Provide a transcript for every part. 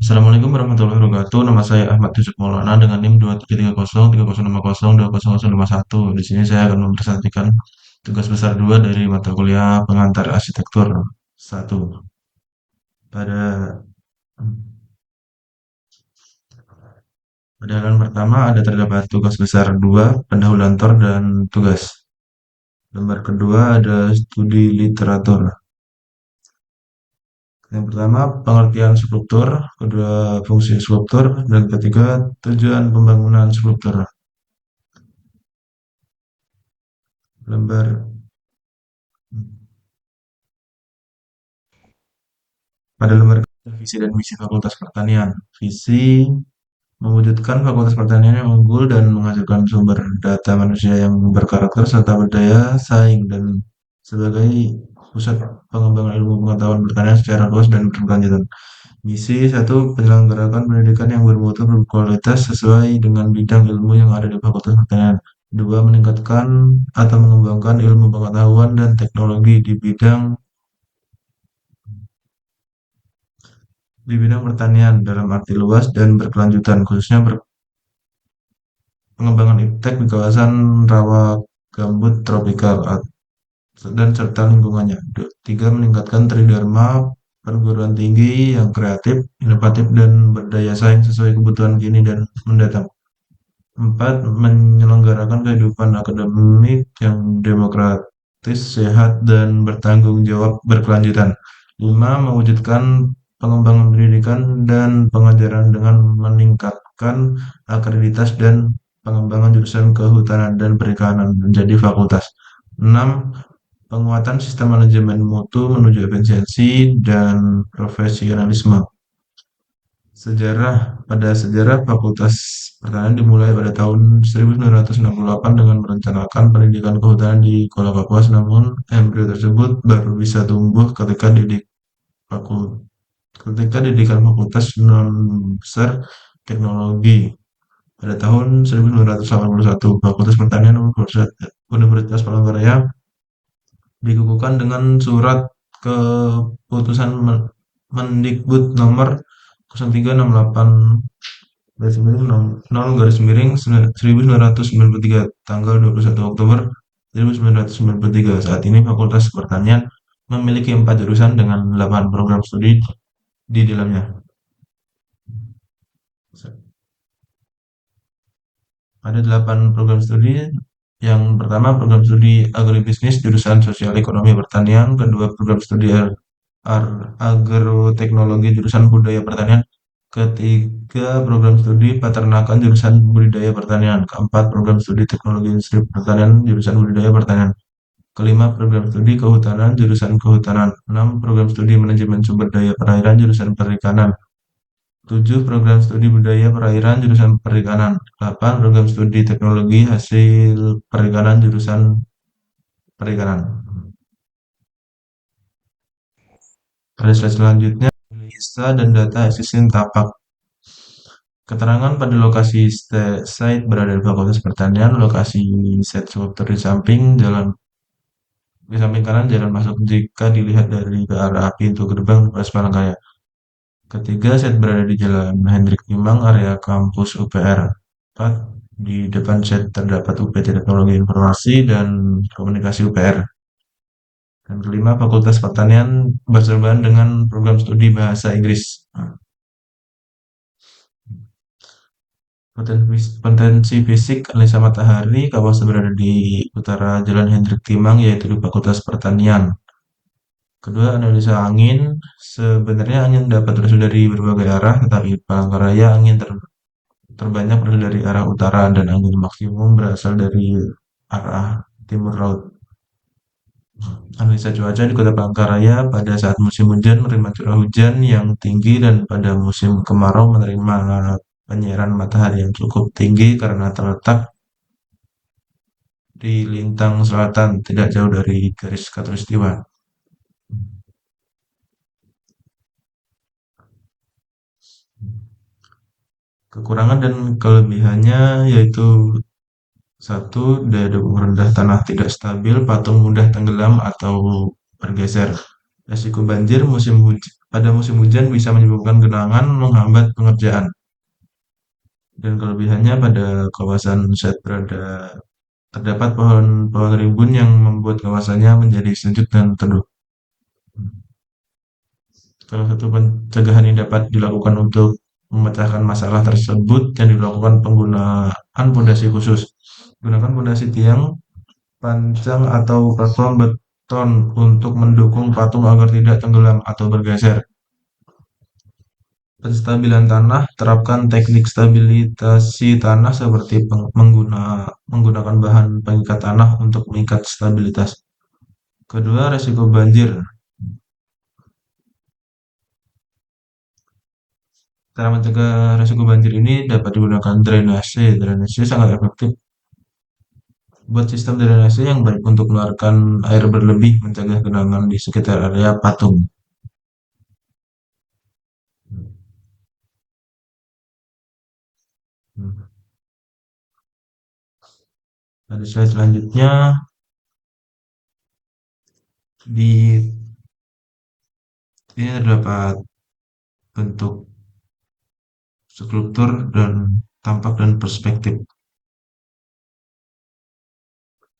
Assalamualaikum warahmatullahi wabarakatuh. Nama saya Ahmad Yusuf Maulana dengan NIM 2330 3050 Di sini saya akan mempresentasikan tugas besar 2 dari mata kuliah pengantar arsitektur 1. Pada pada halaman pertama ada terdapat tugas besar 2, pendahuluan tor dan tugas. Lembar kedua ada studi literatur. Yang pertama, pengertian struktur, kedua, fungsi struktur, dan ketiga, tujuan pembangunan struktur. Lembar Pada lembar kedua, visi dan misi Fakultas Pertanian. Visi mewujudkan Fakultas Pertanian yang unggul dan menghasilkan sumber data manusia yang berkarakter serta berdaya saing dan sebagai pusat pengembangan ilmu pengetahuan pertanian secara luas dan berkelanjutan. Misi satu, penyelenggarakan pendidikan yang bermutu berkualitas sesuai dengan bidang ilmu yang ada di Fakultas Pertanian. Dua, meningkatkan atau mengembangkan ilmu pengetahuan dan teknologi di bidang pertanian dalam arti luas dan berkelanjutan, khususnya pengembangan iptek di kawasan rawa gambut tropikal dan serta lingkungannya. Tiga, meningkatkan tridharma perguruan tinggi yang kreatif, inovatif, dan berdaya saing sesuai kebutuhan kini dan mendatang. Empat, menyelenggarakan kehidupan akademik yang demokratis, sehat, dan bertanggung jawab berkelanjutan. Lima, mewujudkan pengembangan pendidikan dan pengajaran dengan meningkatkan akreditas dan pengembangan jurusan kehutanan dan perikanan menjadi fakultas. Enam, penguatan sistem manajemen mutu menuju efisiensi dan profesionalisme. Sejarah Fakultas Pertanian dimulai pada tahun 1968 dengan merencanakan pendidikan kehutanan di Kuala Kapuas, namun embrio tersebut baru bisa tumbuh ketika didikan Fakultas non besar teknologi pada tahun 1981. Fakultas Pertanian Universitas Palangkaraya dikukuhkan dengan surat keputusan Mendikbud nomor 0368 garis miring 0 garis miring 1993 tanggal 21 Oktober 1993. Saat ini Fakultas Pertanian memiliki 4 jurusan dengan 8 program studi di dalamnya. Ada 8 program studi. Yang pertama program studi agribisnis jurusan sosial ekonomi pertanian, kedua program studi agroteknologi jurusan budaya pertanian, ketiga program studi peternakan jurusan budidaya pertanian, keempat program studi teknologi industri pertanian jurusan budidaya pertanian, kelima program studi kehutanan jurusan kehutanan, enam program studi manajemen sumber daya perairan jurusan perikanan, 7 program studi budaya perairan jurusan perikanan, 8 program studi teknologi hasil perikanan jurusan perikanan. Pada slide selanjutnya, lista dan data existing tapak. Keterangan pada lokasi site berada di Fakultas Pertanian, lokasi site struktur di samping kanan jalan masuk jika dilihat dari ke arah pintu gerbang Universitas Palangkaraya. Ketiga, set berada di Jalan Hendrik Imang, area kampus UPR. 4. Di depan set terdapat UPT Teknologi Informasi dan Komunikasi UPR. Dan kelima, Fakultas Pertanian bersebelahan dengan program studi Bahasa Inggris. Potensi fisik analisa matahari kawasan berada di utara Jalan Hendrik Timang yaitu di Fakultas Pertanian. Kedua, analisa angin. Sebenarnya angin dapat berasal dari berbagai arah, tetapi di Palangkaraya angin terbanyak berasal dari arah utara dan angin maksimum berasal dari arah timur laut. Analisa cuaca di Kota Palangkaraya pada saat musim hujan menerima curah hujan yang tinggi dan pada musim kemarau menerima penyiaran matahari yang cukup tinggi karena terletak di lintang selatan tidak jauh dari garis khatulistiwa. Kekurangan dan kelebihannya yaitu satu, daya dukung rendah tanah tidak stabil, patung mudah tenggelam atau bergeser. Risiko banjir pada musim hujan bisa menyebabkan genangan menghambat pengerjaan. Dan kelebihannya pada kawasan Set berada terdapat pohon-pohon rimbun yang membuat kawasannya menjadi sejuk dan teduh. Salah satu pencegahan yang dapat dilakukan untuk memecahkan masalah tersebut yang dilakukan penggunaan pondasi khusus. Gunakan pondasi tiang, pancang atau platform beton untuk mendukung patung agar tidak tenggelam atau bergeser. Penstabilan tanah, terapkan teknik stabilisasi tanah seperti menggunakan bahan pengikat tanah untuk mengikat stabilitas. Kedua, resiko banjir. Cara mencegah resiko banjir ini dapat digunakan drainase. Drainase sangat efektif buat sistem drainase yang baik untuk mengeluarkan air berlebih, mencegah genangan di sekitar area patung. Hmm. Pada slide selanjutnya, di ini terdapat bentuk struktur dan tampak dan perspektif.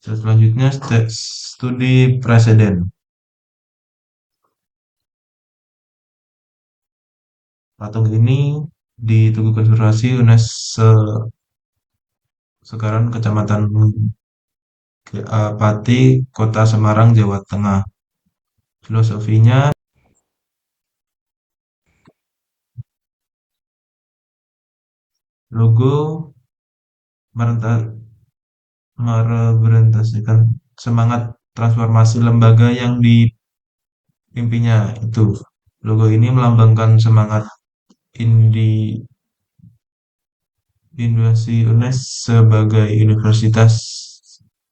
Selanjutnya studi preseden. Patung ini di Tugu Konservasi UNESCO Sekarang Kecamatan Pati, Kota Semarang, Jawa Tengah. Filosofinya, logo merenta- merepresentasikan semangat transformasi lembaga yang dipimpinnya itu. Logo ini melambangkan semangat indi Indonesia UNES sebagai universitas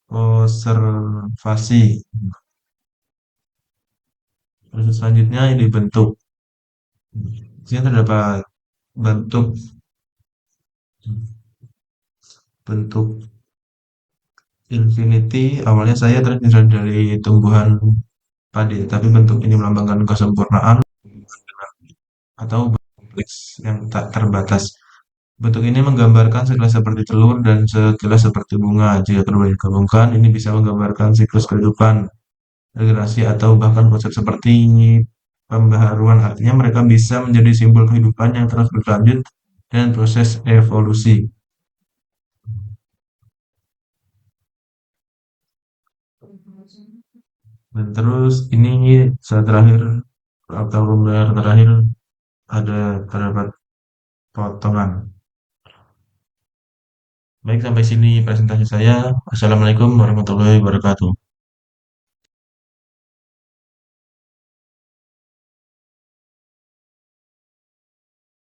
konservasi. Terus selanjutnya ini bentuk. Di sini terdapat bentuk bentuk infinity. Awalnya saya terinspirasi dari tumbuhan padi, tapi bentuk ini melambangkan kesempurnaan atau kompleks yang tak terbatas. Bentuk ini menggambarkan sekilas seperti telur dan sekilas seperti bunga. Jika kedua digabungkan, ini bisa menggambarkan siklus kehidupan, regenerasi, atau bahkan konsep seperti pembaharuan. Artinya mereka bisa menjadi simbol kehidupan yang terus berlanjut dan proses evolusi. Dan terus ini saat terakhir atau lembar terakhir ada terdapat potongan. Baik, sampai sini presentasi saya. Assalamualaikum warahmatullahi wabarakatuh.